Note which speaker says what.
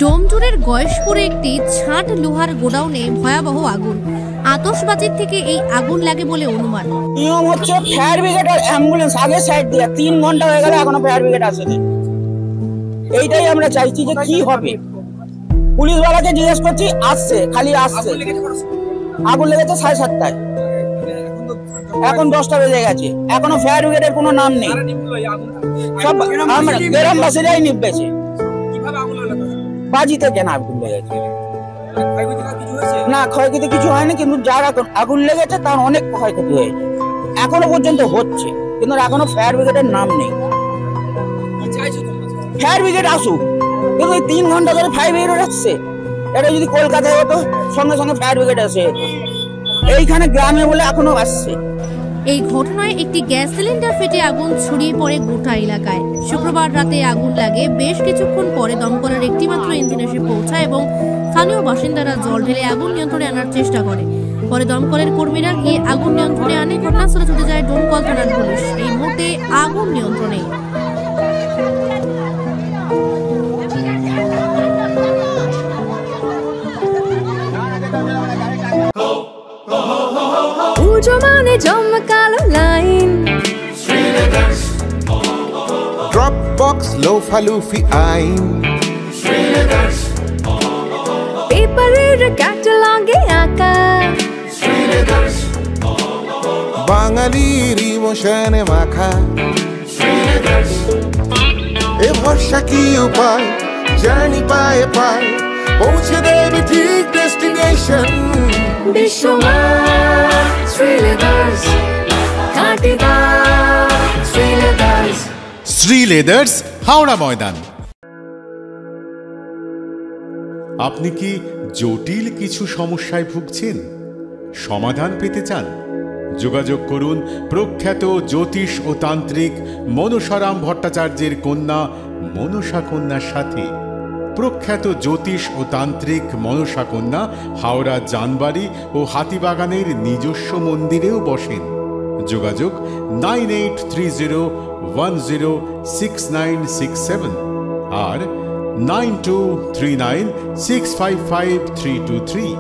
Speaker 1: ডোমজুড়ের গয়েশপুরে একটি ছাঁট লোহার গোডাউনে ভয়াবহ আগুন। আতশবাজির থেকে এই আগুন লাগে বলে অনুমান।
Speaker 2: নিয়ম হচ্ছে ফায়ার ব্রিগেড আর অ্যাম্বুলেন্স আগে সাইড দিয়ে 3 ঘন্টা হয়ে গেল এখনো ফায়ার ব্রিগেড আসেনি। এইটাই আমরা চাইছি যে কি হবে। পুলিশওয়ালাকে জিজ্ঞেস করছি, আসছে, খালি আসছে। আগুন লেগেছে 7:30টায়, এখন 10টা বেজে গেছে, এখনো ফায়ার ব্রিগেডের কোনো নাম নেই। সব আমরা গ্রামবাসীরাই নিবেছে। বাজি থেকে না আগুন লেগেছে, না ক্ষয়ক্ষতি কিছু হয়নি, কিন্তু যার আগুন লেগেছে তার অনেক ক্ষয়ক্ষতি হয়েছে, এখনো পর্যন্ত হচ্ছে, কিন্তু এখনো ফায়ার ব্রিগেডের নাম নেই। ফায়ার ব্রিগেড আসুক, কিন্তু 3 ঘন্টা ধরে ফায়ার ব্রিগেড আসছে। এটা যদি কলকাতায় হতো সঙ্গে সঙ্গে ফায়ার ব্রিগেড আসে, এইখানে গ্রামে বলে এখনো আসছে।
Speaker 1: এই ঘটনায় একটি গ্যাস সিলিন্ডার ফেটে আগুন ছড়িয়ে পড়ে গোটা এলাকায়। শুক্রবার রাতে আগুন লাগে, বেশ কিছুক্ষণ পরে দমকলের একটিমাত্র ইঞ্জিন এসে পৌঁছায় এবং স্থানীয় বাসিন্দারা জল ঢেলে আগুন নিয়ন্ত্রণে আনার চেষ্টা করে। পরে দমকলের কর্মীরা গিয়ে আগুন নিয়ন্ত্রণে আনে। ঘটনাস্থলে ছুটে যায় ডোমকল থানার পুলিশ। এই মুহূর্তে আগুন নিয়ন্ত্রণে।
Speaker 3: Dropbox lofa lufi ain
Speaker 4: Srileaders পেপারের ক্যাটালগে আঁকা Srileaders
Speaker 3: বাঙালির ইমোশনে মাখা
Speaker 4: Srileaders
Speaker 3: এ ভরসা কি উপায় জার্নি পায়ে পায়ে পৌঁছে দেবে ঠিক ডেস্টিনেশন
Speaker 4: বিশ্বমান Srileaders কাটিদা Srileaders
Speaker 5: শ্রীলেদার্স হাওড়া ময়দান। আপনি কি জটিল কিছু সমস্যায় ভুগছেন, সমাধান পেতে চান? যোগাযোগ করুন প্রখ্যাত জ্যোতিষ ও তান্ত্রিক মনসারাম ভট্টাচার্যের কন্যা মনসা কন্যার সাথে। প্রখ্যাত জ্যোতিষ ও তান্ত্রিক মনসা কন্যা হাওড়া জানবাড়ি ও হাতিবাগানের নিজস্ব মন্দিরেও বসেন। যোগাযোগ 9830106967 আর 9239655323।